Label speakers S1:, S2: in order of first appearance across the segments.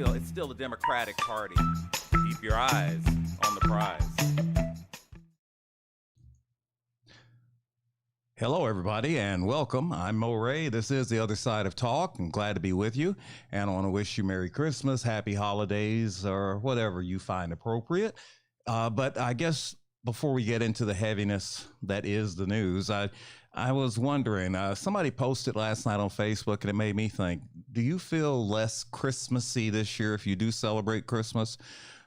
S1: it's still the Democratic Party. Keep your eyes on the prize.
S2: Hello, everybody, and welcome. I'm Mo Ray. This is The Other Side of Talk. I'm glad to be with you, and I want to wish you Merry Christmas, Happy Holidays, or whatever you find appropriate. But I guess before we get into the heaviness that is the news, I was wondering, somebody posted last night on Facebook, and it made me think, do you feel less Christmassy this year if you do celebrate Christmas?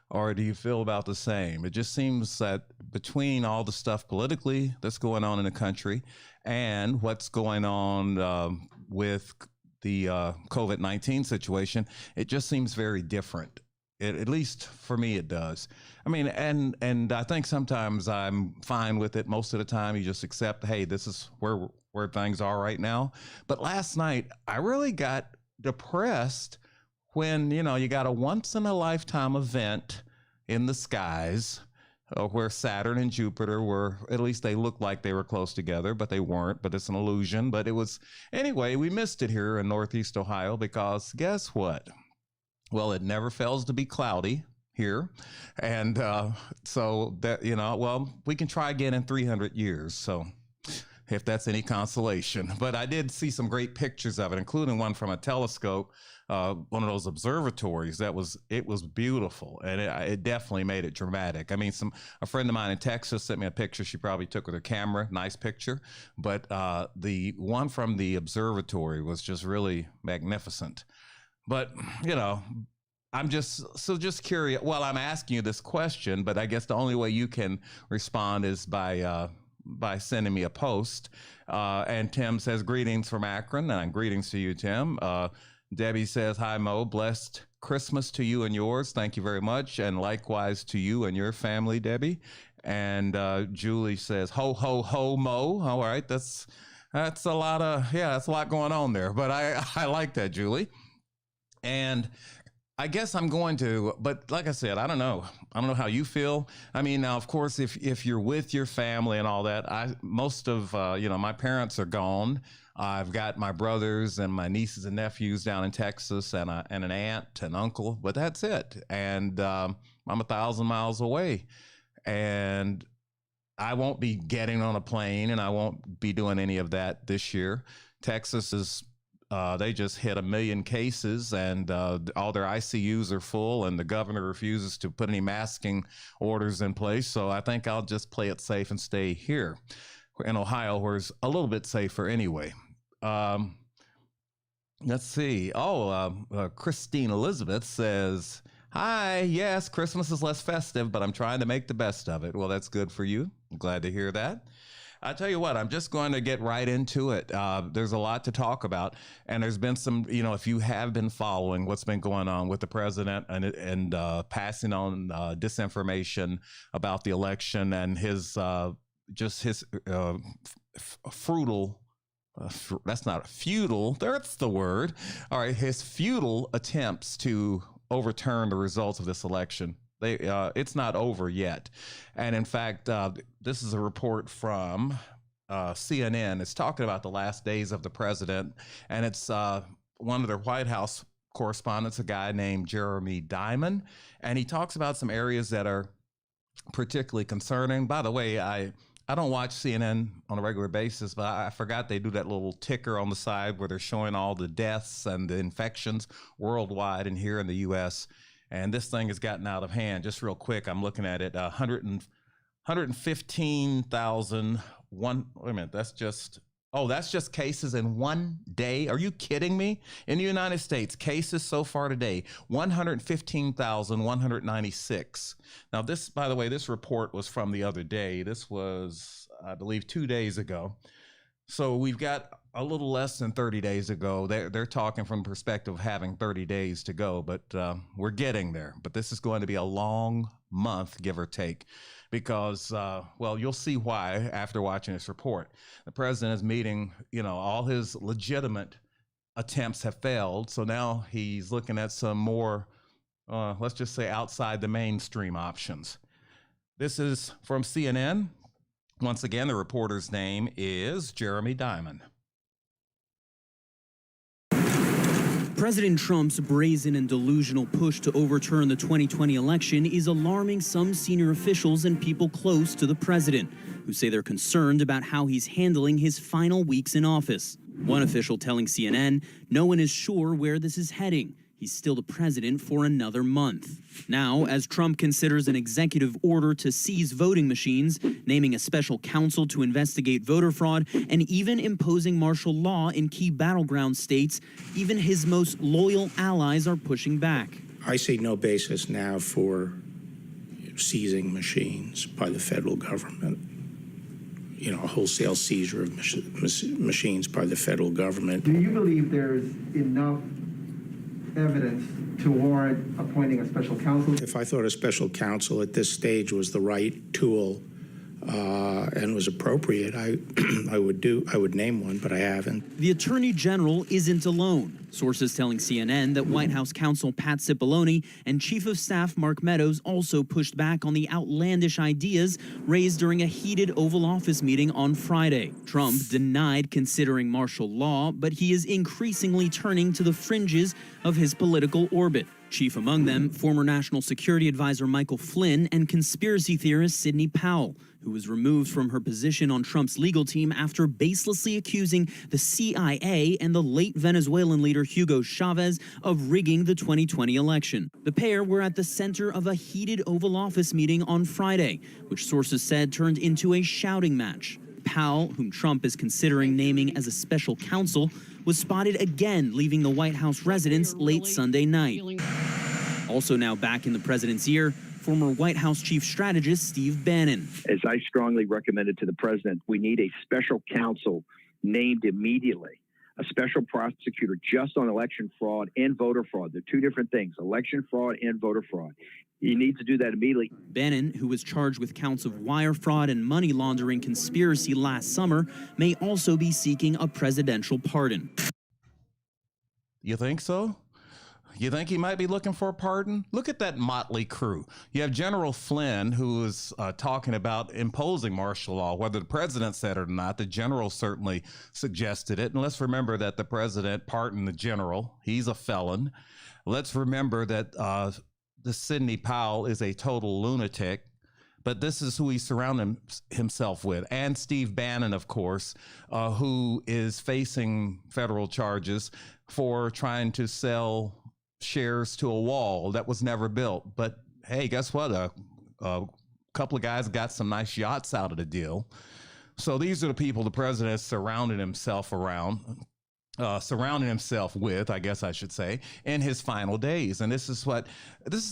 S2: Or do you feel about the same? It just seems that between all the stuff politically that's going on in the country and what's going on with the COVID-19 situation, it just seems very different. At least for me, it does. I mean, and I think sometimes I'm fine with it. Most of the time, you just accept, hey, this is where things are right now. But last night, I really got depressed when, you got a once in a lifetime event in the skies where Saturn and Jupiter were, at least they looked like they were close together, but they weren't, but it's an illusion. But it was, anyway, we missed it here in Northeast Ohio because guess what? Well, it never fails to be cloudy here. And so that, well, we can try again in 300 years. So if that's any consolation. But I did see some great pictures of it, including one from a telescope, one of those observatories. It was beautiful, and it definitely made it dramatic. I mean, a friend of mine in Texas sent me a picture she probably took with her camera, nice picture. But the one from the observatory was just really magnificent. But, I'm just curious. Well, I'm asking you this question, but I guess the only way you can respond is by sending me a post. And Tim says, greetings from Akron. And greetings to you, Tim. Debbie says, hi, Mo. Blessed Christmas to you and yours. Thank you very much. And likewise to you and your family, Debbie. And Julie says, ho, ho, ho, Mo. All right. That's a lot that's a lot going on there. But I like that, Julie. And I guess I'm going to, but like I said, I don't know how you feel. I mean, now, of course, if you're with your family and all that, most of, my parents are gone. I've got my brothers and my nieces and nephews down in Texas and an aunt and uncle, but that's it. And I'm 1,000 miles away, and I won't be getting on a plane, and I won't be doing any of that this year. Texas is they just hit 1 million cases, and all their ICUs are full, and the governor refuses to put any masking orders in place. So I think I'll just play it safe and stay here in Ohio, where it's a little bit safer anyway. Let's see. Christine Elizabeth says, hi, yes, Christmas is less festive, but I'm trying to make the best of it. Well, that's good for you. I'm glad to hear that. I tell you what, I'm just going to get right into it. There's a lot to talk about, and there's been some, if you have been following what's been going on with the president and passing on disinformation about the election and his frugal. That's not futile. That's the word. All right, his futile attempts to overturn the results of this election. It's not over yet. And in fact, this is a report from CNN. It's talking about the last days of the president. And it's one of their White House correspondents, a guy named Jeremy Diamond. And he talks about some areas that are particularly concerning. By the way, I don't watch CNN on a regular basis, but I forgot they do that little ticker on the side where they're showing all the deaths and the infections worldwide and here in the U.S., and this thing has gotten out of hand. Just real quick, I'm looking at it, 115,000. Wait a minute, that's just cases in one day. Are you kidding me? In the United States, cases so far today, 115,196. Now this, by the way, this report was from the other day. This was, I believe, 2 days ago. So we've got a little less than 30 days ago. They're talking from the perspective of having 30 days to go, but we're getting there. But this is going to be a long month, give or take, because, well, you'll see why after watching this report. The president is meeting, all his legitimate attempts have failed. So now he's looking at some more, let's just say, outside the mainstream options. This is from CNN. Once again, the reporter's name is Jeremy Diamond.
S3: President Trump's brazen and delusional push to overturn the 2020 election is alarming some senior officials and people close to the president, who say they're concerned about how he's handling his final weeks in office. One official telling CNN, no one is sure where this is heading. He's still the president for another month. Now, as Trump considers an executive order to seize voting machines, naming a special counsel to investigate voter fraud, and even imposing martial law in key battleground states, even his most loyal allies are pushing back.
S4: I see no basis now for seizing machines by the federal government. A wholesale seizure of machines by the federal government.
S5: Do you believe there's enough evidence to warrant appointing a special counsel?
S4: If I thought a special counsel at this stage was the right tool and was appropriate, I would name one, but I haven't.
S3: The Attorney General isn't alone. Sources telling CNN that White House counsel Pat Cipollone and Chief of Staff Mark Meadows also pushed back on the outlandish ideas raised during a heated Oval Office meeting on Friday. Trump denied considering martial law, but he is increasingly turning to the fringes of his political orbit. Chief among them, former National Security Advisor Michael Flynn and conspiracy theorist Sidney Powell, who was removed from her position on Trump's legal team after baselessly accusing the CIA and the late Venezuelan leader Hugo Chavez of rigging the 2020 election. The pair were at the center of a heated Oval Office meeting on Friday, which sources said turned into a shouting match. Powell, whom Trump is considering naming as a special counsel, was spotted again leaving the White House residence late Sunday night. Also now back in the president's ear, former White House chief strategist Steve Bannon.
S6: As I strongly recommended to the president, we need a special counsel named immediately, a special prosecutor just on election fraud and voter fraud. They're two different things, election fraud and voter fraud. You need to do that immediately.
S3: Bannon, who was charged with counts of wire fraud and money laundering conspiracy last summer, may also be seeking a presidential pardon.
S2: You think so? You think he might be looking for a pardon? Look at that motley crew. You have General Flynn, who is talking about imposing martial law. Whether the president said it or not, the general certainly suggested it. And let's remember that the president pardoned the general. He's a felon. Let's remember that the Sidney Powell is a total lunatic. But this is who he surrounded himself with. And Steve Bannon, of course, who is facing federal charges for trying to sell shares to a wall that was never built. But hey, guess what? A couple of guys got some nice yachts out of the deal. So these are the people the president is surrounding himself with, I guess I should say, in his final days. And this is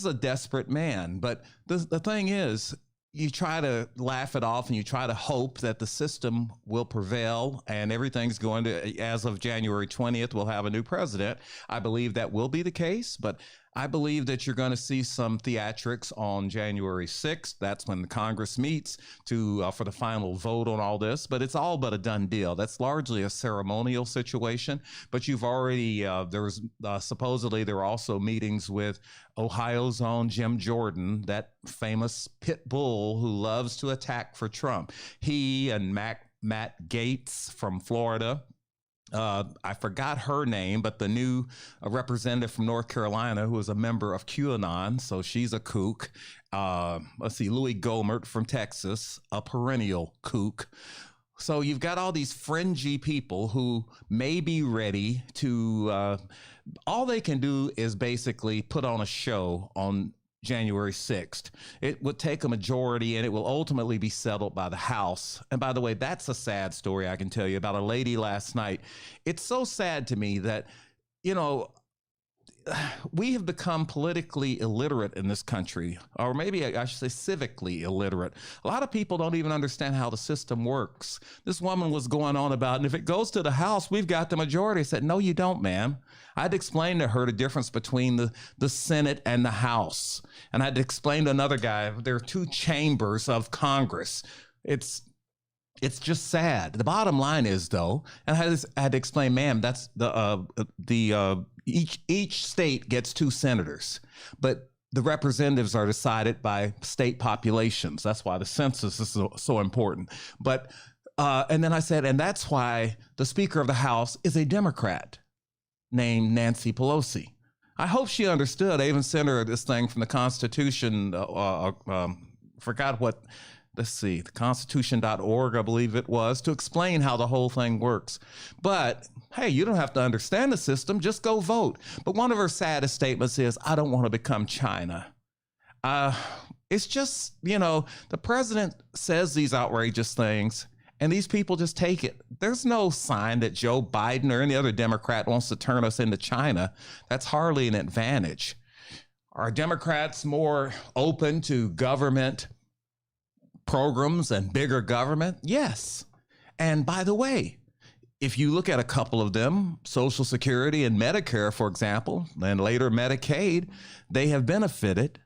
S2: a desperate man. But the thing is, you try to laugh it off and you try to hope that the system will prevail and everything's going to, as of January 20th, we'll have a new president. I believe that will be the case, but I believe that you're going to see some theatrics on January 6th. That's when the Congress meets for the final vote on all this, but it's all but a done deal. That's largely a ceremonial situation, but you've already, supposedly there were also meetings with Ohio's own Jim Jordan, that famous pit bull who loves to attack for Trump. He and Matt Gaetz from Florida, I forgot her name, but the new representative from North Carolina who is a member of QAnon, so she's a kook. Let's see, Louis Gohmert from Texas, a perennial kook. So you've got all these fringy people who may be ready to, all they can do is basically put on a show on January 6th. It would take a majority and it will ultimately be settled by the House. And by the way, that's a sad story I can tell you about a lady last night. It's so sad to me that, we have become politically illiterate in this country, or maybe I should say civically illiterate. A lot of people don't even understand how the system works. This woman was going on about, and if it goes to the House, we've got the majority. I said, no, you don't, ma'am. I had to explain to her the difference between the Senate and the House. And I had to explain to another guy, there are two chambers of Congress. It's just sad. The bottom line is, though, and I had to explain, ma'am, that's each state gets 2 senators, but the representatives are decided by state populations. That's why the census is so important. But and then I said, and that's why the Speaker of the House is a Democrat. named Nancy Pelosi. I hope she understood. I even sent her this thing from the Constitution. Forgot what, let's see, the constitution.org, I believe it was, to explain how the whole thing works. But hey, you don't have to understand the system, just go vote. But one of her saddest statements is, I don't want to become China. It's just, the president says these outrageous things and these people just take it. There's no sign that Joe Biden or any other Democrat wants to turn us into China. That's hardly an advantage. Are Democrats more open to government programs and bigger government? Yes. And by the way, if you look at a couple of them, Social Security and Medicare, for example, and later Medicaid, they have benefited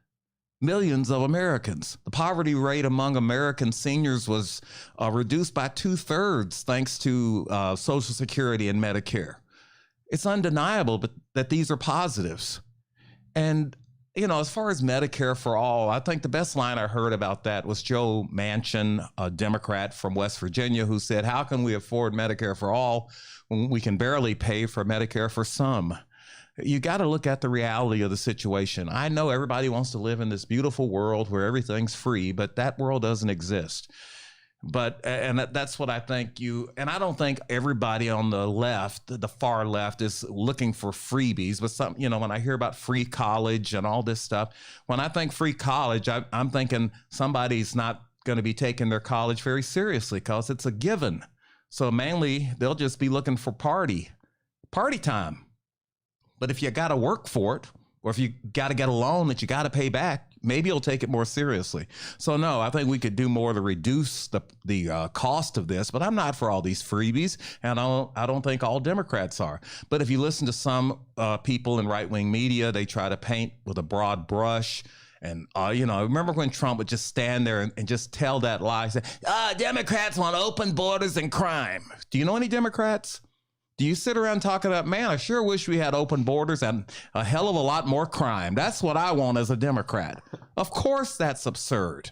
S2: millions of Americans. The poverty rate among American seniors was reduced by 2/3 thanks to Social Security and Medicare. It's undeniable that these are positives. And, as far as Medicare for all, I think the best line I heard about that was Joe Manchin, a Democrat from West Virginia, who said, how can we afford Medicare for all when we can barely pay for Medicare for some? You got to look at the reality of the situation. I know everybody wants to live in this beautiful world where everything's free, but that world doesn't exist. And that's what I think and I don't think everybody on the left, the far left, is looking for freebies. But when I hear about free college and all this stuff, when I think free college, I'm thinking somebody's not going to be taking their college very seriously because it's a given. So mainly they'll just be looking for party time. But if you got to work for it, or if you got to get a loan that you got to pay back, maybe you'll take it more seriously. So no, I think we could do more to reduce the cost of this, but I'm not for all these freebies, and I don't think all Democrats are. But if you listen to some people in right-wing media, they try to paint with a broad brush. And, remember when Trump would just stand there and just tell that lie, say, Democrats want open borders and crime. Do you know any Democrats? Do you sit around talking about, man, I sure wish we had open borders and a hell of a lot more crime. That's what I want as a Democrat. Of course, that's absurd.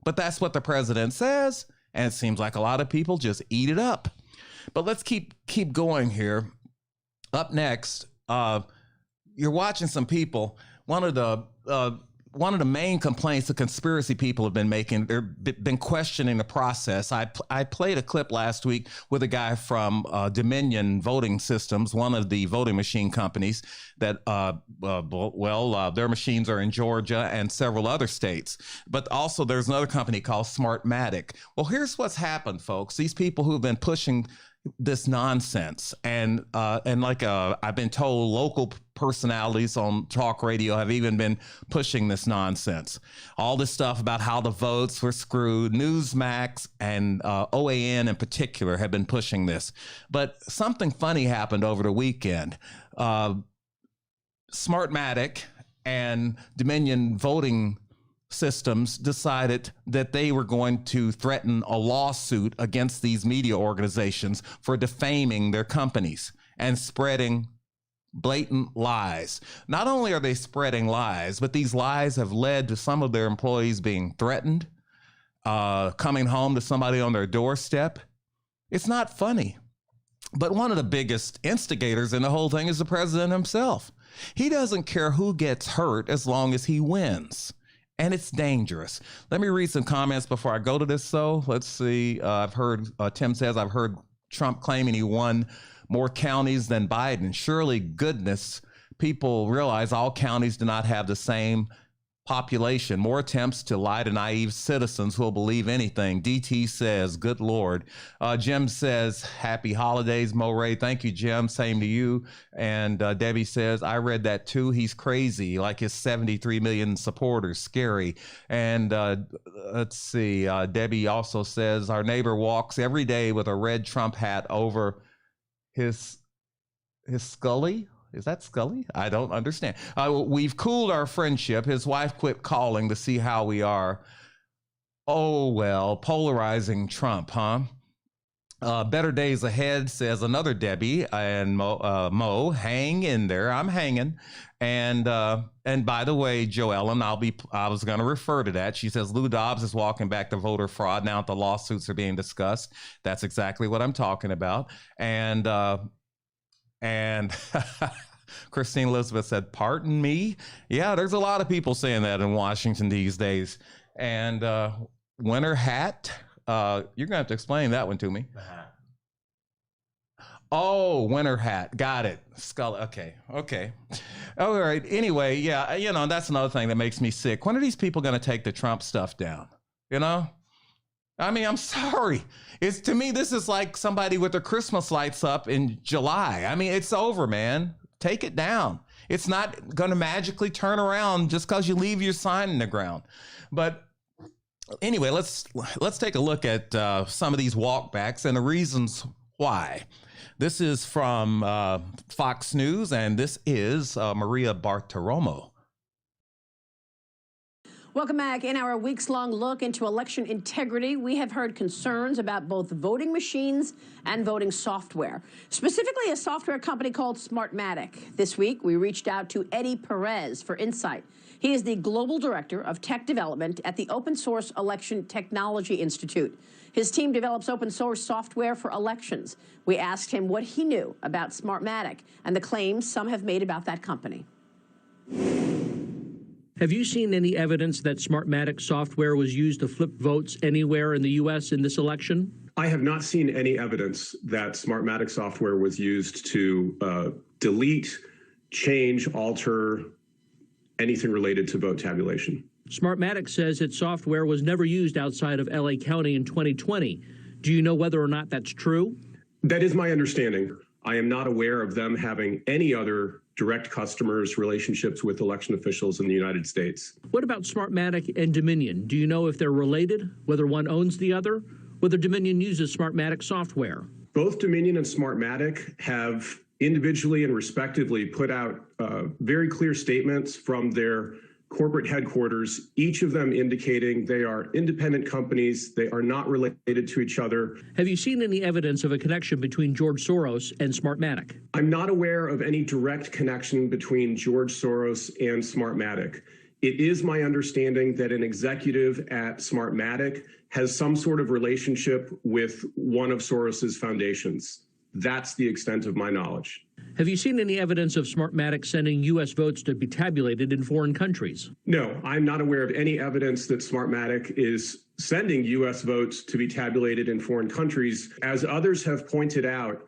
S2: But that's what the president says. And it seems like a lot of people just eat it up. But let's keep going here. Up next, you're watching some people. One of the main complaints the conspiracy people have been making, they've been questioning the process. I played a clip last week with a guy from Dominion Voting Systems, one of the voting machine companies that, their machines are in Georgia and several other states. But also there's another company called Smartmatic. Well, here's what's happened, folks. These people who've been pushing this nonsense, and like I've been told, local personalities on talk radio have even been pushing this nonsense. All this stuff about how the votes were screwed. Newsmax and OAN in particular have been pushing this. But something funny happened over the weekend. Smartmatic and Dominion Voting Systems decided that they were going to threaten a lawsuit against these media organizations for defaming their companies and spreading blatant lies. Not only are they spreading lies, but these lies have led to some of their employees being threatened, coming home to somebody on their doorstep. It's not funny. But one of the biggest instigators in the whole thing is the president himself. He doesn't care who gets hurt as long as he wins. And it's dangerous. Let me read some comments before I go to this, though. Let's see. I've heard, Tim says, I've heard Trump claiming he won more counties than Biden. Surely, goodness, people realize all counties do not have the same population. More attempts to lie to naive citizens who will believe anything. DT says, good Lord. Jim says, happy holidays, Mo Ray. Thank you, Jim. Same to you. And Debbie says, I read that too. He's crazy, like his 73 million supporters. Scary. And let's see. Debbie also says, our neighbor walks every day with a red Trump hat over his Scully. Is that Scully? I don't understand. We've cooled our friendship. His wife quit calling to see how we are. Oh, well, polarizing Trump, huh? Better days ahead, says another Debbie. And Mo, hang in there. I'm hanging. And by the way, Joellen, I was going to refer to that. She says Lou Dobbs is walking back to voter fraud now that the lawsuits are being discussed. That's exactly what I'm talking about. And And Christine Elizabeth said, "Pardon me?" Yeah, there's a lot of people saying that in Washington these days. And winter hat, you're going to have to explain that one to me.
S7: The hat.
S2: Oh, winter hat. Got it. Skull. Okay. All right. Anyway, yeah, that's another thing that makes me sick. When are these people going to take the Trump stuff down? I mean, I'm sorry. To me, this is like somebody with their Christmas lights up in July. I mean, it's over, man. Take it down. It's not going to magically turn around just because you leave your sign in the ground. But anyway, let's take a look at some of these walkbacks and the reasons why. This is from Fox News, and this is Maria Bartiromo.
S8: Welcome back. In our weeks-long look into election integrity, we have heard concerns about both voting machines and voting software, specifically a software company called Smartmatic. This week, we reached out to Eddie Perez for insight. He is the Global Director of Tech Development at the Open Source Election Technology Institute. His team develops open source software for elections. We asked him what he knew about Smartmatic and the claims some have made about that company.
S9: Have you seen any evidence that Smartmatic software was used to flip votes anywhere in the U.S. in this election?
S10: I have not seen any evidence that Smartmatic software was used to delete, change, alter anything related to vote tabulation.
S9: Smartmatic says its software was never used outside of L.A. County in 2020. Do you know whether or not that's true?
S10: That is my understanding. I am not aware of them having any other direct customers, relationships with election officials in the United States.
S9: What about Smartmatic and Dominion? Do you know if they're related, whether one owns the other, whether Dominion uses Smartmatic software?
S10: Both Dominion and Smartmatic have individually and respectively put out very clear statements from their corporate headquarters, each of them indicating they are independent companies, they are not related to each other.
S9: Have you seen any evidence of a connection between George Soros and Smartmatic?
S10: I'm not aware of any direct connection between George Soros and Smartmatic. It is my understanding that an executive at Smartmatic has some sort of relationship with one of Soros's foundations. That's the extent of my knowledge.
S9: Have you seen any evidence of Smartmatic sending U.S. votes to be tabulated in foreign countries?
S10: No, I'm not aware of any evidence that Smartmatic is sending U.S. votes to be tabulated in foreign countries. As others have pointed out,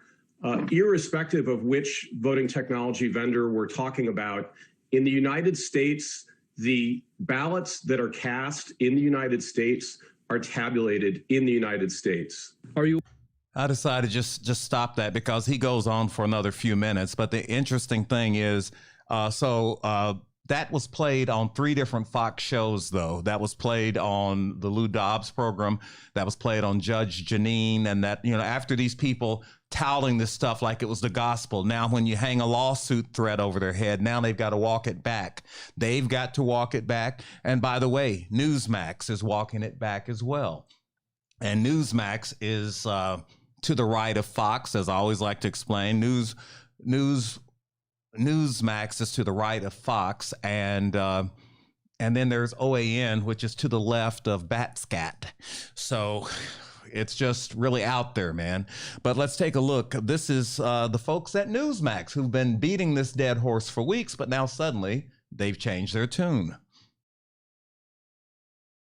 S10: irrespective of which voting technology vendor we're talking about, in the United States, the ballots that are cast in the United States are tabulated in the United States.
S2: I decided just stop that because he goes on for another few minutes. But the interesting thing is, that was played on 3 different Fox shows, though. That was played on the Lou Dobbs program. That was played on Judge Janine. And that, after these people touting this stuff like it was the gospel, now when you hang a lawsuit threat over their head, now they've got to walk it back. They've got to walk it back. And by the way, Newsmax is walking it back as well. And Newsmax is to the right of Fox, as I always like to explain. Newsmax is to the right of Fox, and then there's OAN, which is to the left of Batscat. So it's just really out there, man. But let's take a look. This is the folks at Newsmax who've been beating this dead horse for weeks, but now suddenly they've changed their tune.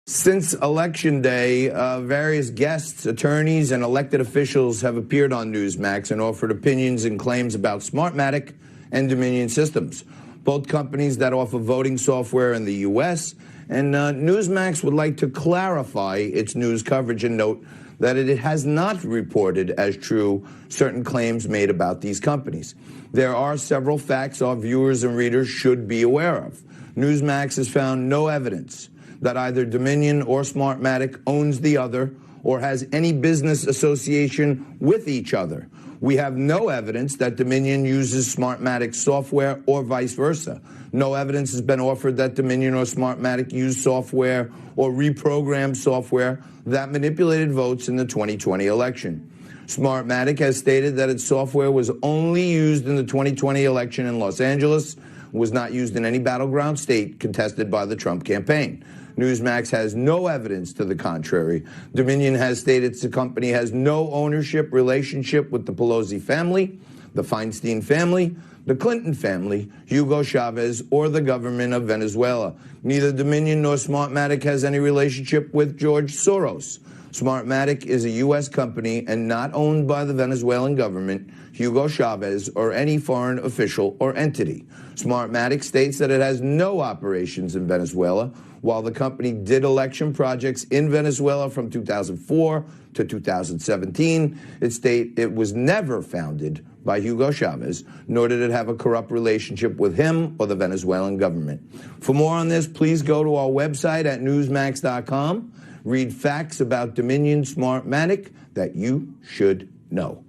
S11: Since Election Day, various guests, attorneys, and elected officials have appeared on Newsmax and offered opinions and claims about Smartmatic and Dominion Systems, both companies that offer voting software in the U.S. And Newsmax would like to clarify its news coverage and note that it has not reported as true certain claims made about these companies. There are several facts our viewers and readers should be aware of. Newsmax has found no evidence that either Dominion or Smartmatic owns the other or has any business association with each other. We have no evidence that Dominion uses Smartmatic software or vice versa. No evidence has been offered that Dominion or Smartmatic used software or reprogrammed software that manipulated votes in the 2020 election. Smartmatic has stated that its software was only used in the 2020 election in Los Angeles, was not used in any battleground state contested by the Trump campaign. Newsmax has no evidence to the contrary. Dominion has stated the company has no ownership relationship with the Pelosi family. the Feinstein family, the Clinton family, Hugo Chavez, or the government of Venezuela. Neither Dominion nor Smartmatic has any relationship with George Soros. Smartmatic is a U.S. company and not owned by the Venezuelan government, Hugo Chavez, or any foreign official or entity. Smartmatic states that it has no operations in Venezuela. While the company did election projects in Venezuela from 2004 to 2017, it was never founded by Hugo Chavez, nor did it have a corrupt relationship with him or the Venezuelan government. For more on this, please go to our website at newsmax.com. Read facts about Dominion Smartmatic that you should know.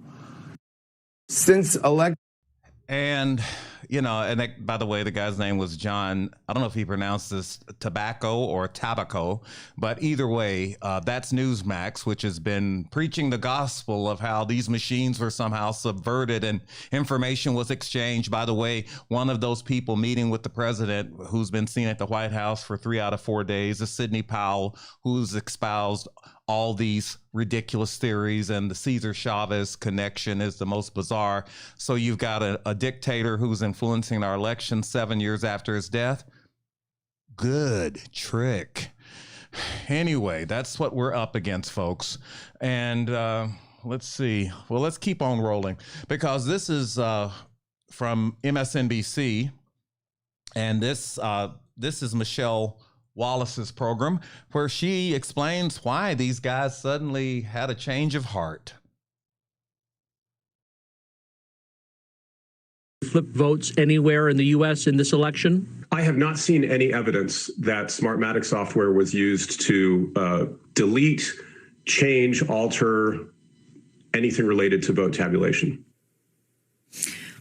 S11: Since election.
S2: And, you know, and that, by the way, the guy's name was John. I don't know if he pronounced this tobacco or tabaco, but either way, that's Newsmax, which has been preaching the gospel of how these machines were somehow subverted and information was exchanged. By the way, one of those people meeting with the president who's been seen at the White House for 3 out of 4 days is Sidney Powell, who's espoused all these ridiculous theories, and the Cesar Chavez connection is the most bizarre. So you've got a dictator who's influencing our election 7 years after his death. Good trick. Anyway, that's what we're up against, folks. And let's see. Well, let's keep on rolling, because this is from MSNBC, and this is Michelle Wallace's program, where she explains why these guys suddenly had a change of heart.
S9: Flip votes anywhere in the U.S. in this election?
S10: I have not seen any evidence that Smartmatic software was used to delete, change, alter anything related to vote tabulation.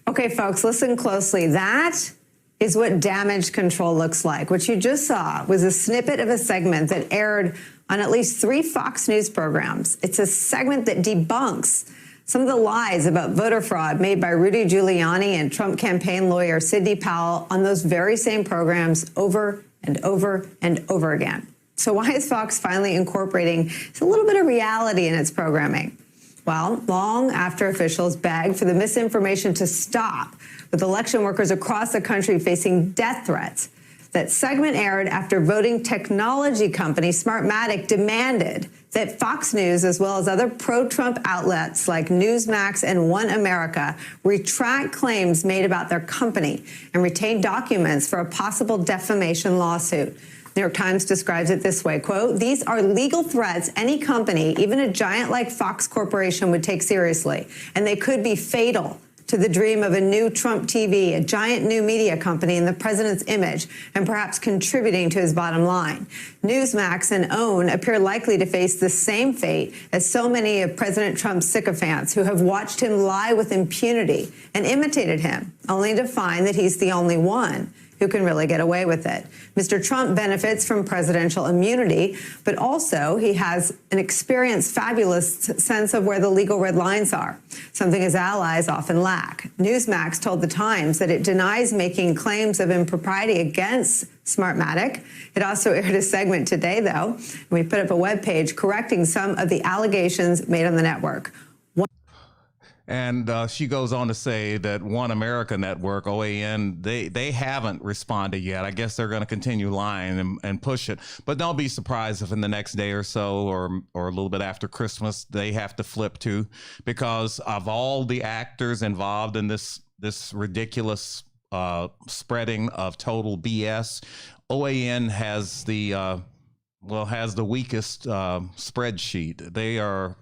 S7: Okay, folks, listen closely. That is what damage control looks like. What you just saw was a snippet of a segment that aired on at least 3 Fox News programs. It's a segment that debunks some of the lies about voter fraud made by Rudy Giuliani and Trump campaign lawyer Sidney Powell on those very same programs over and over and over again. So why is Fox finally incorporating a little bit of reality in its programming? Well, long after officials begged for the misinformation to stop, with election workers across the country facing death threats, that segment aired after voting technology company Smartmatic demanded that Fox News, as well as other pro-Trump outlets like Newsmax and One America, retract claims made about their company and retain documents for a possible defamation lawsuit. New York Times describes it this way, quote, "These are legal threats any company, even a giant like Fox Corporation, would take seriously, and they could be fatal to the dream of a new Trump TV, a giant new media company in the president's image, and perhaps contributing to his bottom line. Newsmax and OWN appear likely to face the same fate as so many of President Trump's sycophants who have watched him lie with impunity and imitated him, only to find that he's the only one who can really get away with it. Mr. Trump benefits from presidential immunity, but also he has an experienced, fabulous sense of where the legal red lines are, something his allies often lack. Newsmax told The Times that it denies making claims of impropriety against Smartmatic. It also aired a segment today, though, and we put up a webpage correcting some of the allegations made on the network.
S2: And she goes on to say that One America Network, OAN, they haven't responded yet. I guess they're going to continue lying and push it. But don't be surprised if in the next day or so, or a little bit after Christmas, they have to flip too, because of all the actors involved in this ridiculous spreading of total BS. OAN has the weakest spreadsheet. They are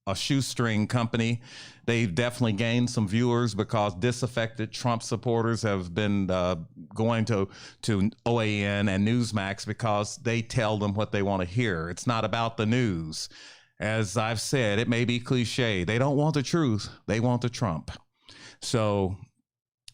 S2: a shoestring company. They've definitely gained some viewers because disaffected Trump supporters have been going to OAN and Newsmax because they tell them what they want to hear. It's not about the news. As I've said, it may be cliche. They don't want the truth. They want the Trump. So,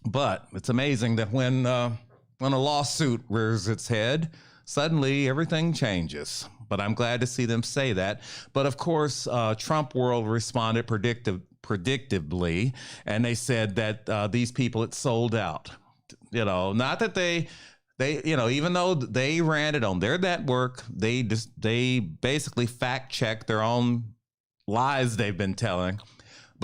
S2: but it's amazing that when a lawsuit rears its head, suddenly everything changes. But I'm glad to see them say that. But of course, Trump World responded predictably, and they said that these people had sold out. You know, not that they even though they ran it on their network, they basically fact checked their own lies they've been telling.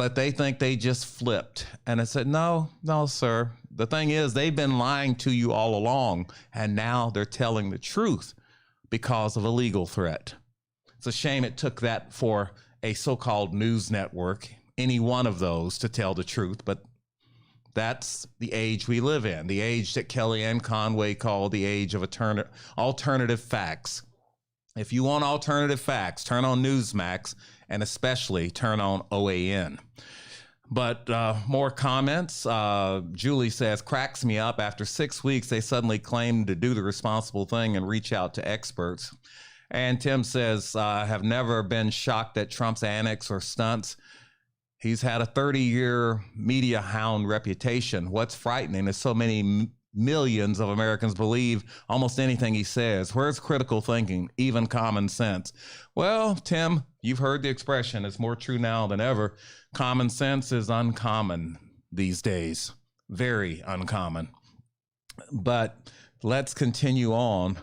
S2: but they think they just flipped. And I said, no, sir. The thing is, they've been lying to you all along, and now they're telling the truth because of a legal threat. It's a shame it took that for a so-called news network, any one of those, to tell the truth, but that's the age we live in, the age that Kellyanne Conway called the age of alternative facts. If you want alternative facts, turn on Newsmax, and especially turn on OAN. But more comments. Julie says, cracks me up. After 6 weeks, they suddenly claim to do the responsible thing and reach out to experts. And Tim says, have never been shocked at Trump's antics or stunts. He's had a 30-year media hound reputation. What's frightening is so many millions of Americans believe almost anything he says. Where's critical thinking, even common sense? Well, Tim, you've heard the expression. It's more true now than ever. Common sense is uncommon these days. Very uncommon. But let's continue on.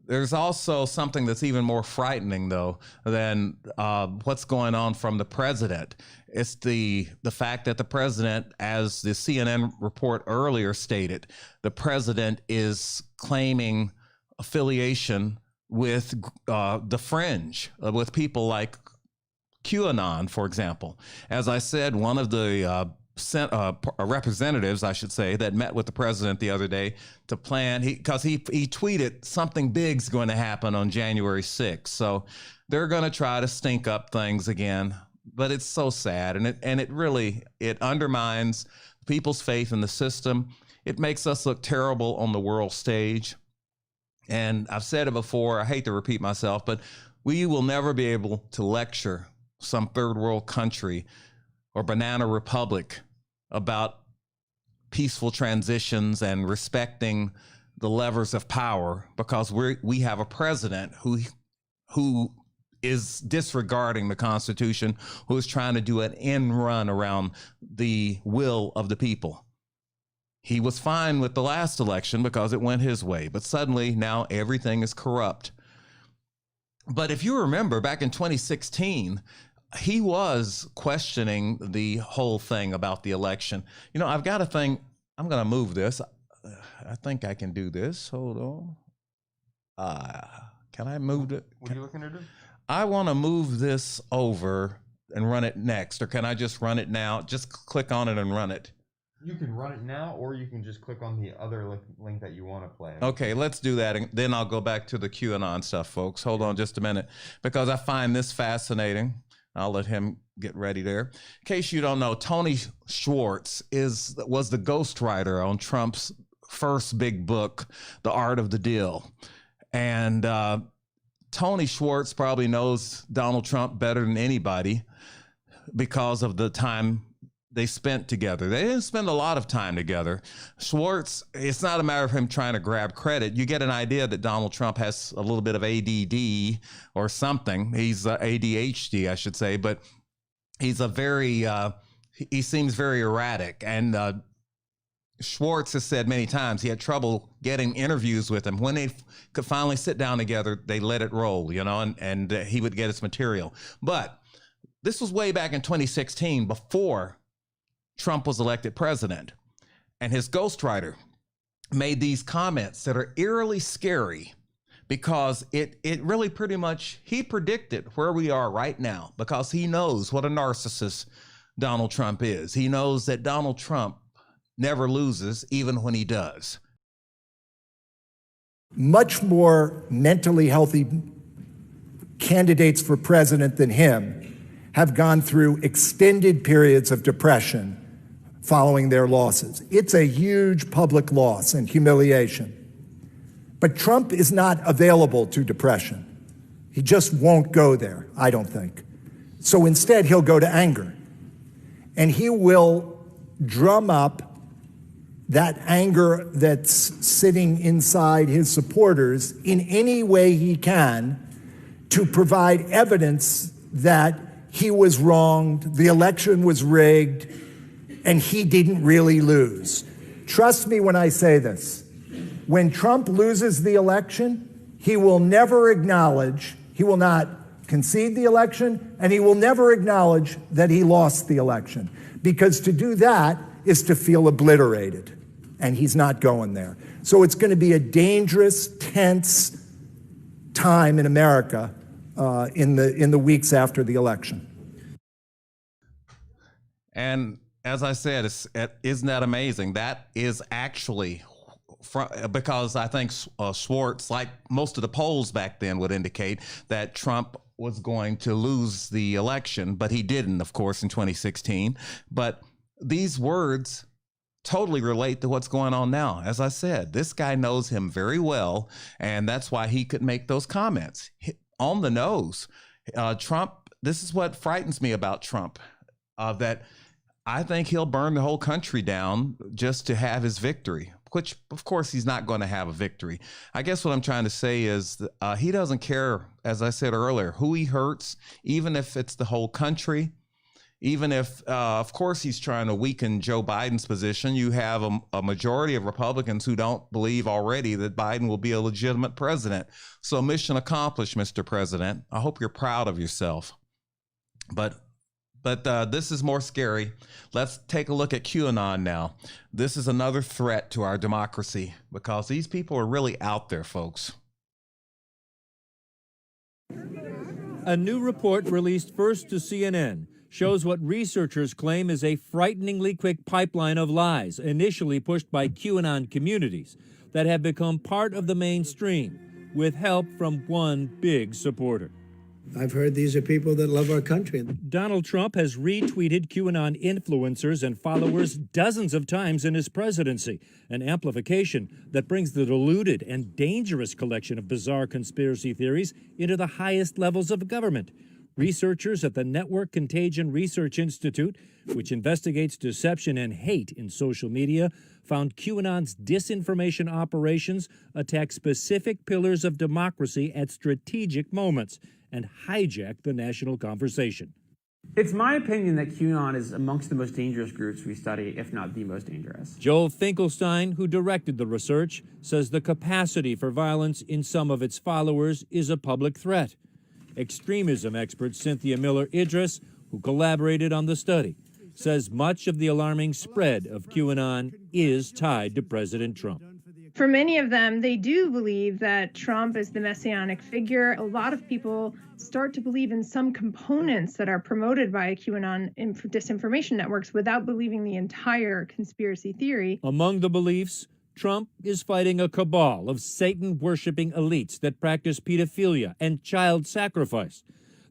S2: There's also something that's even more frightening, though, than what's going on from the president. It's the fact that the president, as the CNN report earlier stated, the president is claiming affiliation with the fringe, with people like QAnon, for example. As I said, one of the representatives, I should say, that met with the president the other day to plan, because he tweeted something big's going to happen on January 6th. So they're going to try to stink up things again. But it's so sad, and it really undermines people's faith in the system. It makes us look terrible on the world stage. And I've said it before, I hate to repeat myself, but we will never be able to lecture some third world country or banana republic about peaceful transitions and respecting the levers of power, because we have a president who is disregarding the Constitution, who is trying to do an end run around the will of the people. He was fine with the last election because it went his way, but suddenly now everything is corrupt. But if you remember, back in 2016, he was questioning the whole thing about the election. You know, I've got a thing. I'm going to move this. I think I can do this. Hold on. Can I move it?
S12: What are you looking to do?
S2: I want to move this over and run it next, or can I just run it now? Just click on it and run it.
S12: You can run it now, or you can just click on the other link that you want to play.
S2: Okay, let's do that, and then I'll go back to the QAnon stuff, folks. Hold on just a minute, because I find this fascinating. I'll let him get ready there. In case you don't know, Tony Schwartz was the ghostwriter on Trump's first big book, The Art of the Deal. And Tony Schwartz probably knows Donald Trump better than anybody because of the time they spent together. They didn't spend a lot of time together. Schwartz, it's not a matter of him trying to grab credit. You get an idea that Donald Trump has a little bit of ADD or something. He's ADHD, I should say, but he's he seems very erratic. And Schwartz has said many times he had trouble getting interviews with him. When they could finally sit down together, they let it roll, you know, and he would get his material. But this was way back in 2016, before Trump was elected president. And his ghostwriter made these comments that are eerily scary, because it really pretty much, he predicted where we are right now, because he knows what a narcissist Donald Trump is. He knows that Donald Trump never loses, even when he does.
S13: Much more mentally healthy candidates for president than him have gone through extended periods of depression following their losses. It's a huge public loss and humiliation. But Trump is not available to depression. He just won't go there, I don't think. So instead, he'll go to anger. And he will drum up that anger that's sitting inside his supporters in any way he can to provide evidence that he was wronged, the election was rigged, and he didn't really lose. Trust me when I say this. When Trump loses the election, he will never acknowledge, he will not concede the election, and he will never acknowledge that he lost the election, because to do that is to feel obliterated, and he's not going there. So it's going to be a dangerous, tense time in America in the weeks after the election.
S2: And as I said, isn't that amazing? That is actually because I think Schwartz, like most of the polls back then, would indicate that Trump was going to lose the election, but he didn't, of course, in 2016. But these words totally relate to what's going on now. As I said, this guy knows him very well, and that's why he could make those comments on the nose. Trump, this is what frightens me about Trump, that I think he'll burn the whole country down just to have his victory, which, of course, he's not going to have a victory. I guess what I'm trying to say is he doesn't care, as I said earlier, who he hurts, even if it's the whole country. Even if, of course, he's trying to weaken Joe Biden's position. You have a majority of Republicans who don't believe already that Biden will be a legitimate president. So mission accomplished, Mr. President. I hope you're proud of yourself. But this is more scary. Let's take a look at QAnon now. This is another threat to our democracy because these people are really out there, folks.
S14: A new report released first to CNN shows what researchers claim is a frighteningly quick pipeline of lies initially pushed by QAnon communities that have become part of the mainstream with help from one big supporter.
S15: I've heard these are people that love our country.
S14: Donald Trump has retweeted QAnon influencers and followers dozens of times in his presidency, an amplification that brings the diluted and dangerous collection of bizarre conspiracy theories into the highest levels of government. Researchers at the Network Contagion Research Institute, which investigates deception and hate in social media, found QAnon's disinformation operations attack specific pillars of democracy at strategic moments and hijack the national conversation.
S16: It's my opinion that QAnon is amongst the most dangerous groups we study, if not the most dangerous.
S14: Joel Finkelstein, who directed the research, says the capacity for violence in some of its followers is a public threat. Extremism expert Cynthia Miller-Idris, who collaborated on the study, says much of the alarming spread of QAnon is tied to President Trump.
S17: For many of them, they do believe that Trump is the messianic figure. A lot of people start to believe in some components that are promoted by QAnon disinformation networks without believing the entire conspiracy theory.
S14: Among the beliefs, Trump is fighting a cabal of Satan-worshiping elites that practice pedophilia and child sacrifice,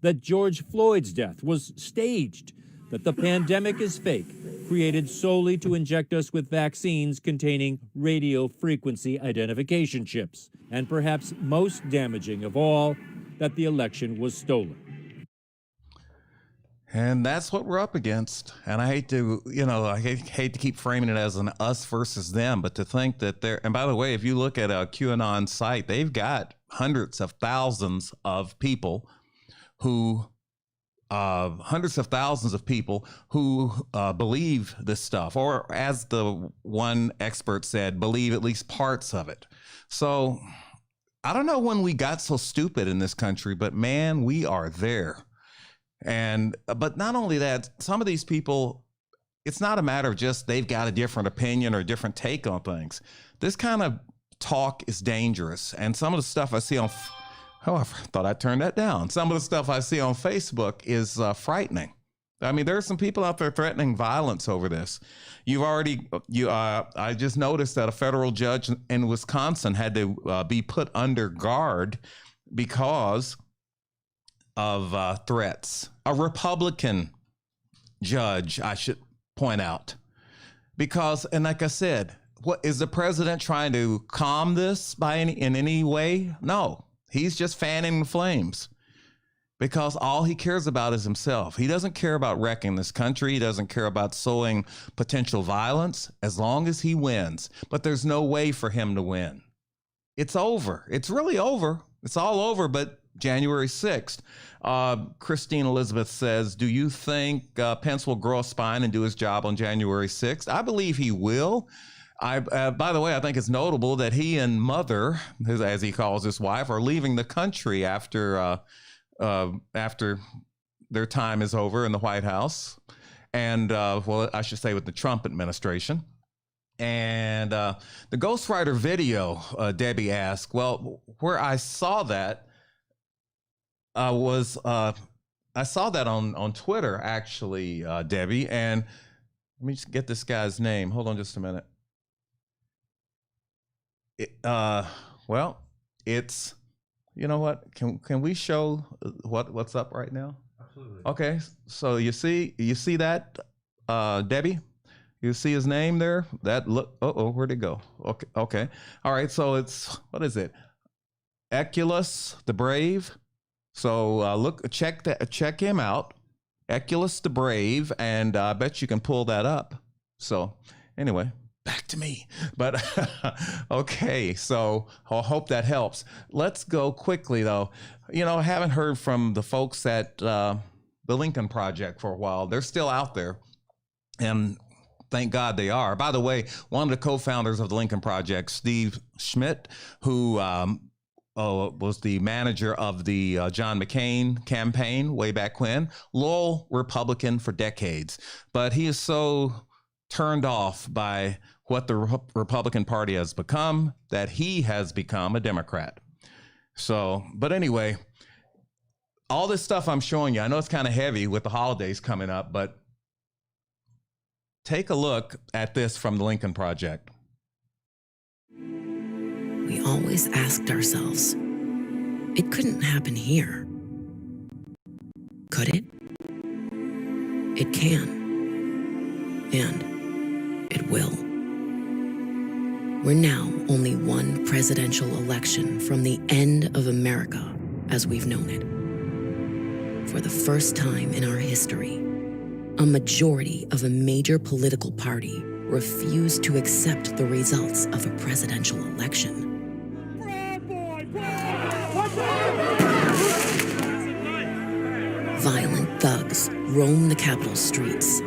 S14: that George Floyd's death was staged, that the pandemic is fake, created solely to inject us with vaccines containing radio frequency identification chips, and perhaps most damaging of all, that the election was stolen.
S2: And that's what we're up against. And I hate to, I hate to keep framing it as an us versus them, but to think that and by the way, if you look at a QAnon site, they've got hundreds of thousands of people who believe this stuff, or as the one expert said, believe at least parts of it. So I don't know when we got so stupid in this country, but man, we are there. But not only that, some of these people, it's not a matter of just they've got a different opinion or a different take on things. This kind of talk is dangerous. And some of the stuff I see on, I thought I turned that down. Some of the stuff I see on Facebook is frightening. I mean, there are some people out there threatening violence over this. I just noticed that a federal judge in Wisconsin had to be put under guard because of threats. A Republican judge, I should point out, because, and like I said, what is the president trying to calm this in any way? No, he's just fanning the flames because all he cares about is himself. He doesn't care about wrecking this country. He doesn't care about sowing potential violence as long as he wins. But there's no way for him to win. It's over. It's really over. It's all over, but January 6th. Christine Elizabeth says, do you think Pence will grow a spine and do his job on January 6th? I believe he will. By the way, I think it's notable that he and Mother, as he calls his wife, are leaving the country after after their time is over in the White House. And, well, I should say with the Trump administration. And the ghostwriter video, Debbie asked, well, where I saw that was, I saw that on Twitter, actually, Debbie. And let me just get this guy's name. Hold on just a minute. Well, it's, you know what? Can we show what's up right now?
S12: Absolutely.
S2: Okay, so you see that, Debbie? You see his name there? That look. Where'd it go? Okay. All right. So it's, what is it? Eculus the Brave. So check him out, Eculus the Brave, and I bet you can pull that up. So anyway, back to me. But okay. So I hope that helps. Let's go quickly though. You know, I haven't heard from the folks at the Lincoln Project for a while. They're still out there, and thank God they are. By the way, one of the co-founders of the Lincoln Project, Steve Schmidt, who was the manager of the John McCain campaign way back when, loyal Republican for decades. But he is so turned off by what the Republican Party has become that he has become a Democrat. So, but anyway, all this stuff I'm showing you, I know it's kind of heavy with the holidays coming up, but take a look at this from the Lincoln Project.
S18: We always asked ourselves, it couldn't happen here. Could it? It can. And it will. We're now only one presidential election from the end of America as we've known it. For the first time in our history, a majority of a major political party refused to accept the results of a presidential election. Violent thugs roam the Capitol streets.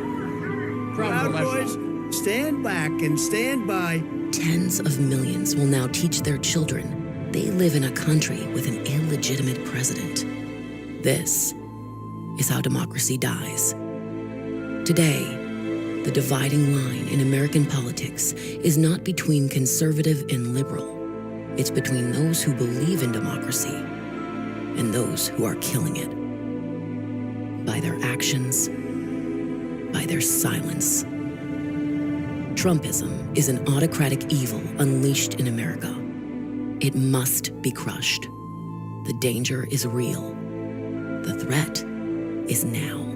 S15: Proud Boys, stand back and stand by.
S18: Tens of millions will now teach their children they live in a country with an illegitimate president. This is how democracy dies. Today, the dividing line in American politics is not between conservative and liberal. It's between those who believe in democracy and those who are killing it. By their actions, by their silence. Trumpism is an autocratic evil unleashed in America. It must be crushed. The danger is real. The threat is now.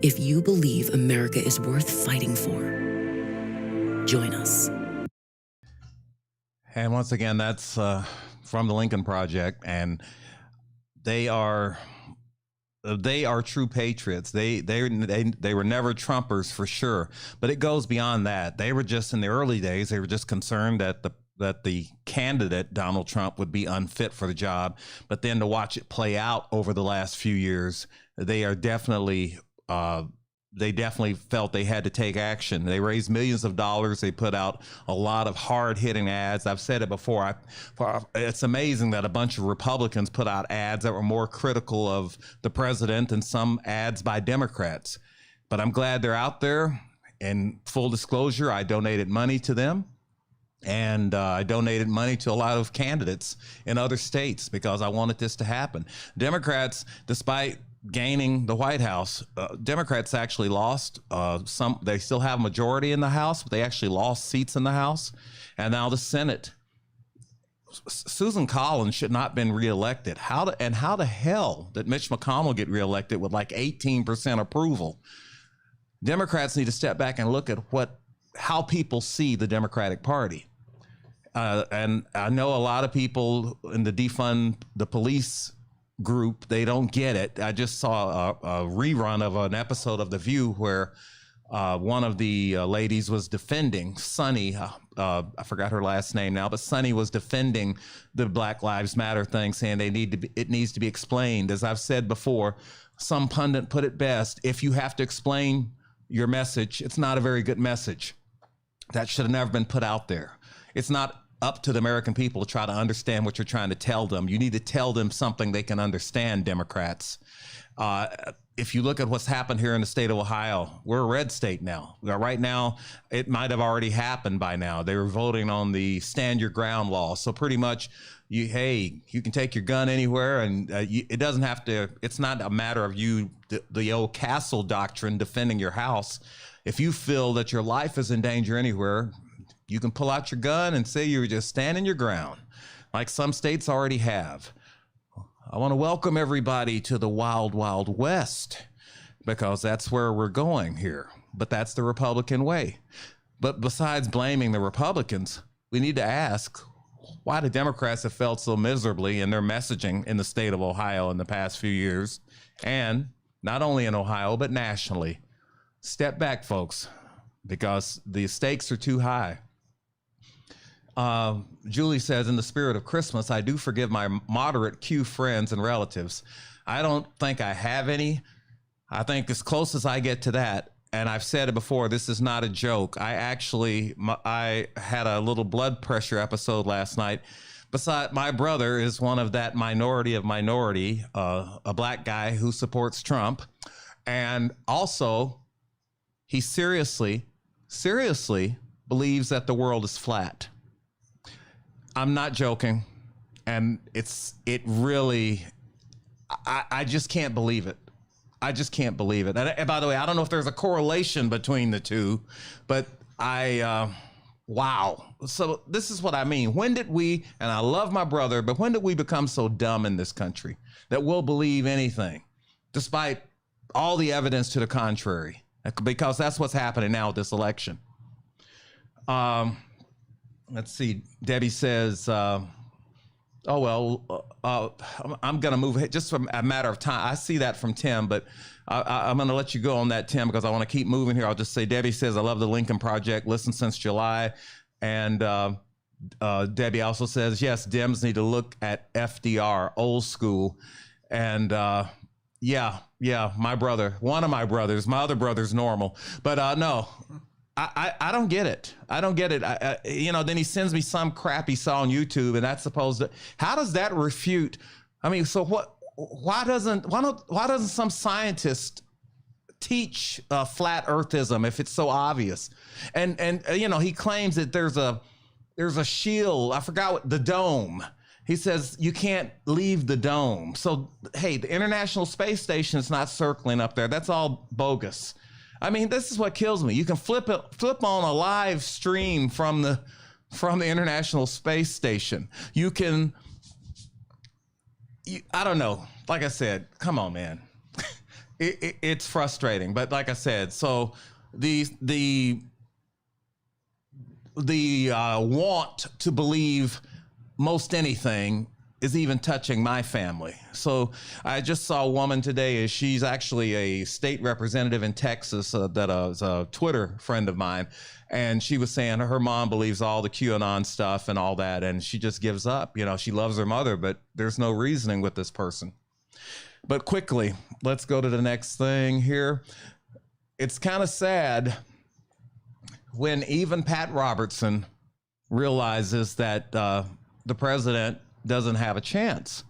S18: If you believe America is worth fighting for, join us.
S2: And once again, that's from the Lincoln Project, and they are true patriots. They were never Trumpers for sure, but it goes beyond that. They were just, in the early days, they were just concerned that the candidate, Donald Trump, would be unfit for the job. But then to watch it play out over the last few years, they definitely felt they had to take action. They raised millions of dollars. They put out a lot of hard-hitting ads. I've said it before. It's amazing that a bunch of Republicans put out ads that were more critical of the president than some ads by Democrats. But I'm glad they're out there. In full disclosure, I donated money to them. And I donated money to a lot of candidates in other states because I wanted this to happen. Democrats, despite gaining the White House, Democrats actually lost some. They still have a majority in the House, but they actually lost seats in the House. And now the Senate. Susan Collins should not have been reelected. How the hell did Mitch McConnell get reelected with like 18% approval? Democrats need to step back and look at how people see the Democratic Party. And I know a lot of people in the defund the police group, they don't get it. I just saw a rerun of an episode of The View where one of the ladies was defending Sunny. I forgot her last name now, but Sunny was defending the Black Lives Matter thing, saying it needs to be explained. As I've said before, some pundit put it best: if you have to explain your message, it's not a very good message. That should have never been put out there. It's not up to the American people to try to understand what you're trying to tell them. You need to tell them something they can understand, Democrats. If you look at what's happened here in the state of Ohio, we're a red state now. Right now, it might have already happened by now. They were voting on the stand your ground law. So pretty much, you can take your gun anywhere, and it doesn't have to, it's not a matter of you, the old castle doctrine, defending your house. If you feel that your life is in danger anywhere, you can pull out your gun and say you're just standing your ground, like some states already have. I want to welcome everybody to the wild, wild west, because that's where we're going here. But that's the Republican way. But besides blaming the Republicans, we need to ask why the Democrats have failed so miserably in their messaging in the state of Ohio in the past few years, and not only in Ohio, but nationally. Step back, folks, because the stakes are too high. Julie says, in the spirit of Christmas, I do forgive my moderate Q friends and relatives. I don't think I have any. I think as close as I get to that, and I've said it before, this is not a joke. I had a little blood pressure episode last night. Besides, my brother is one of that minority of minority, a black guy who supports Trump. And also, he seriously believes that the world is flat. I'm not joking. And it really, I just can't believe it. I just can't believe it. And by the way, I don't know if there's a correlation between the two, but wow. So this is what I mean. When did we, and I love my brother, but when did we become so dumb in this country that we'll believe anything, despite all the evidence to the contrary? Because that's what's happening now with this election. Let's see. Debbie says, I'm going to move ahead just for a matter of time. I see that from Tim, but I'm going to let you go on that, Tim, because I want to keep moving here. I'll just say, Debbie says, I love the Lincoln Project. Listened since July. And Debbie also says, yes, Dems need to look at FDR, old school. And yeah, my brother, one of my brothers, my other brother's normal. But no. I don't get it. I don't get it. Then he sends me some crap he saw on YouTube, and that's supposed to. How does that refute? I mean, so what? Why doesn't some scientist teach flat earthism if it's so obvious? And he claims that there's a shield. I forgot what the dome. He says you can't leave the dome. So hey, the International Space Station is not circling up there. That's all bogus. I mean, this is what kills me. You can flip on a live stream from the International Space Station. You can, I don't know. Like I said, come on, man. It's frustrating, but like I said, so the want to believe most anything is even touching my family. So I just saw a woman today. She's actually a state representative in Texas that is a Twitter friend of mine. And she was saying her mom believes all the QAnon stuff and all that. And she just gives up. She loves her mother, but there's no reasoning with this person. But quickly, let's go to the next thing here. It's kind of sad when even Pat Robertson realizes that the president doesn't have a chance.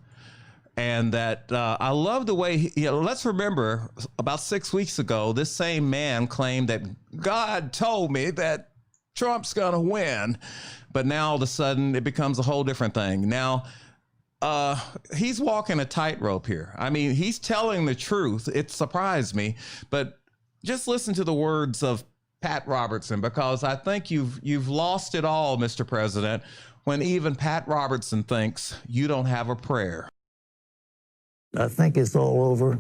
S2: And that I love the way, let's remember about 6 weeks ago, this same man claimed that God told me that Trump's going to win. But now all of a sudden it becomes a whole different thing. Now, he's walking a tightrope here. I mean, he's telling the truth. It surprised me. But just listen to the words of Pat Robertson, because I think you've lost it all, Mr. President, when even Pat Robertson thinks you don't have a prayer.
S19: I think it's all over.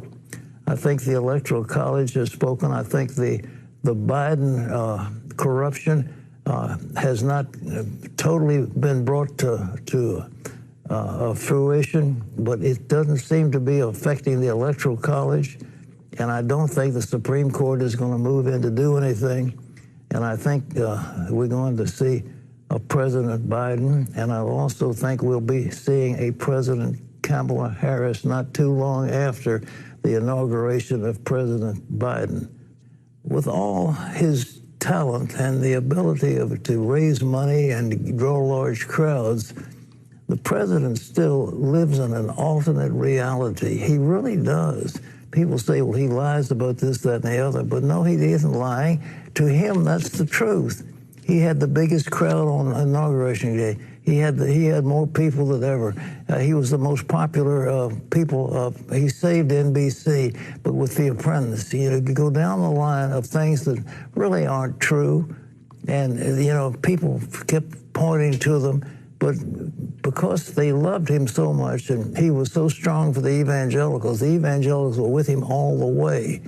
S19: I think the Electoral College has spoken. I think the Biden corruption has not totally been brought to fruition, but it doesn't seem to be affecting the Electoral College. And I don't think the Supreme Court is going to move in to do anything. And I think we're going to see a President Biden, and I also think we'll be seeing a President Kamala Harris not too long after the inauguration of President Biden. With all his talent and the ability to raise money and draw large crowds, the president still lives in an alternate reality. He really does. People say, well, he lies about this, that, and the other. But no, he isn't lying. To him, that's the truth. He had the biggest crowd on Inauguration Day. He had more people than ever. He was the most popular people. He saved NBC, but with The Apprentice, you go down the line of things that really aren't true, and people kept pointing to them, but because they loved him so much, and he was so strong for the evangelicals were with him all the way.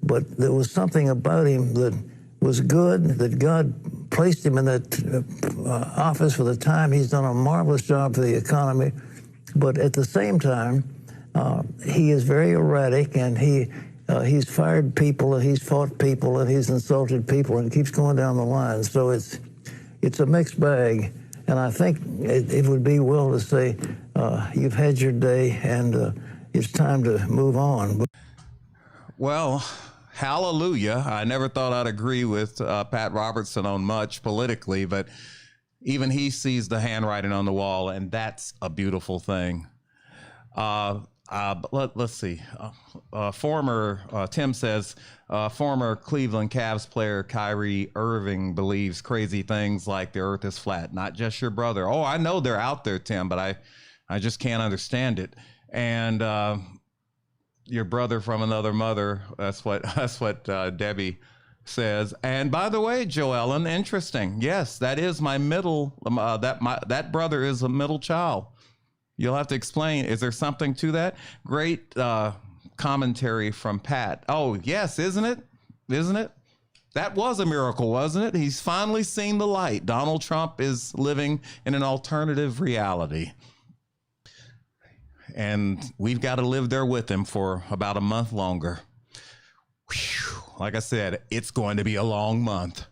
S19: But there was something about him that was good, that God placed him in that office for the time. He's done a marvelous job for the economy. But at the same time, he is very erratic, and he's fired people, and he's fought people, and he's insulted people, and it keeps going down the line. So it's a mixed bag. And I think it would be well to say, you've had your day, and it's time to move on.
S2: Well, hallelujah. I never thought I'd agree with Pat Robertson on much politically, but even he sees the handwriting on the wall, and that's a beautiful thing. Let's see. Tim says, former Cleveland Cavs player Kyrie Irving believes crazy things like the earth is flat, not just your brother. Oh, I know they're out there, Tim, but I just can't understand it. And your brother from another mother, that's what Debbie says. And by the way, Joellen, interesting. Yes, that is my middle, that brother is a middle child. You'll have to explain. Is there something to that? Great commentary from Pat. Oh, yes, isn't it? Isn't it? That was a miracle, wasn't it? He's finally seen the light. Donald Trump is living in an alternative reality. And we've got to live there with him for about a month longer. Whew. Like I said, it's going to be a long month.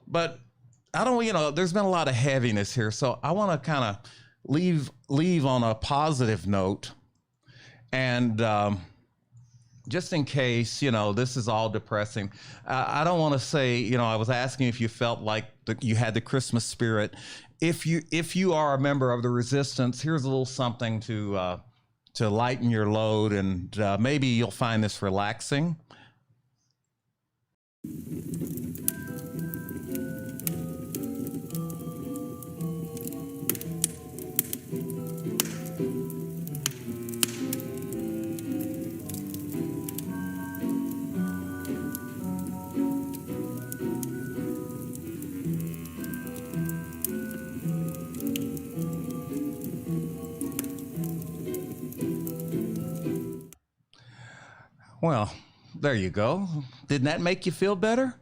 S2: But I don't, there's been a lot of heaviness here. So I want to kind of leave on a positive note. And just in case, this is all depressing, I don't want to say, I was asking if you felt like you had the Christmas spirit. If you are a member of the resistance, here's a little something to lighten your load, and maybe you'll find this relaxing. Well, there you go. Didn't that make you feel better?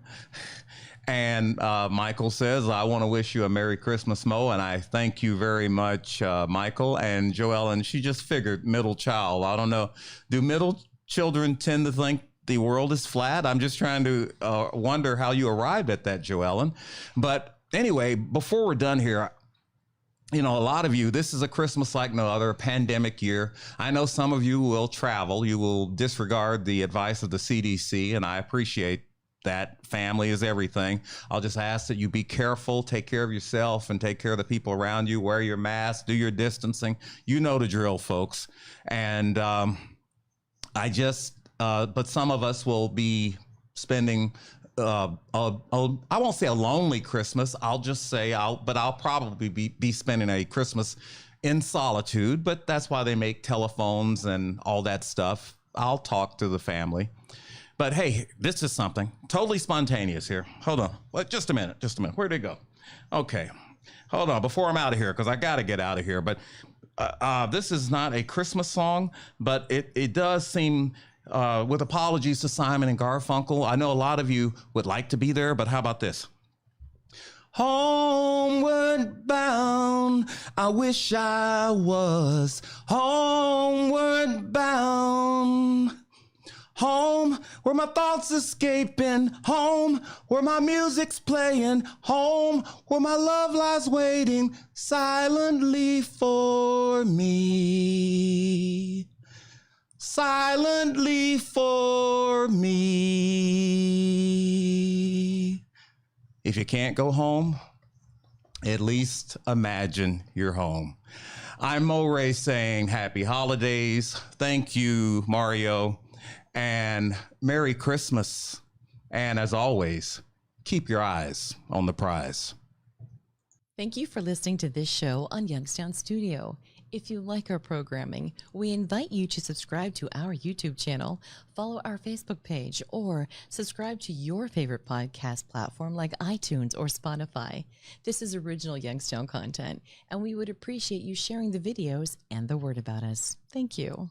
S2: And Michael says, I want to wish you a Merry Christmas, Mo, and I thank you very much, Michael. And Joellen, she just figured middle child. I don't know. Do middle children tend to think the world is flat? I'm just trying to wonder how you arrived at that, Joellen. But anyway, before we're done here, a lot of you, this is a Christmas like no other, a pandemic year. I know some of you will travel. You will disregard the advice of the CDC, and I appreciate that. Family is everything. I'll just ask that you be careful, take care of yourself, and take care of the people around you. Wear your mask, do your distancing. You know the drill, folks. And but some of us will be spending I won't say a lonely Christmas. I'll just say I'll probably be spending a Christmas in solitude, but that's why they make telephones and all that stuff. I'll talk to the family. But hey, this is something totally spontaneous here. Hold on. Wait, just a minute. Where'd it go? Okay. Hold on before I'm out of here, because I got to get out of here. But this is not a Christmas song, but it does seem, with apologies to Simon and Garfunkel, I know a lot of you would like to be there, but how about this? Homeward bound, I wish I was homeward bound. Home where my thoughts escaping, home where my music's playing, home where my love lies waiting silently for me. Silently for me. If you can't go home, at least imagine you're home. I'm Mo Ray saying happy holidays. Thank you, Mario, and Merry Christmas. And as always, keep your eyes on the prize.
S20: Thank you for listening to this show on Youngstown Studio. If you like our programming, we invite you to subscribe to our YouTube channel, follow our Facebook page, or subscribe to your favorite podcast platform like iTunes or Spotify. This is original Youngstown content, and we would appreciate you sharing the videos and the word about us. Thank you.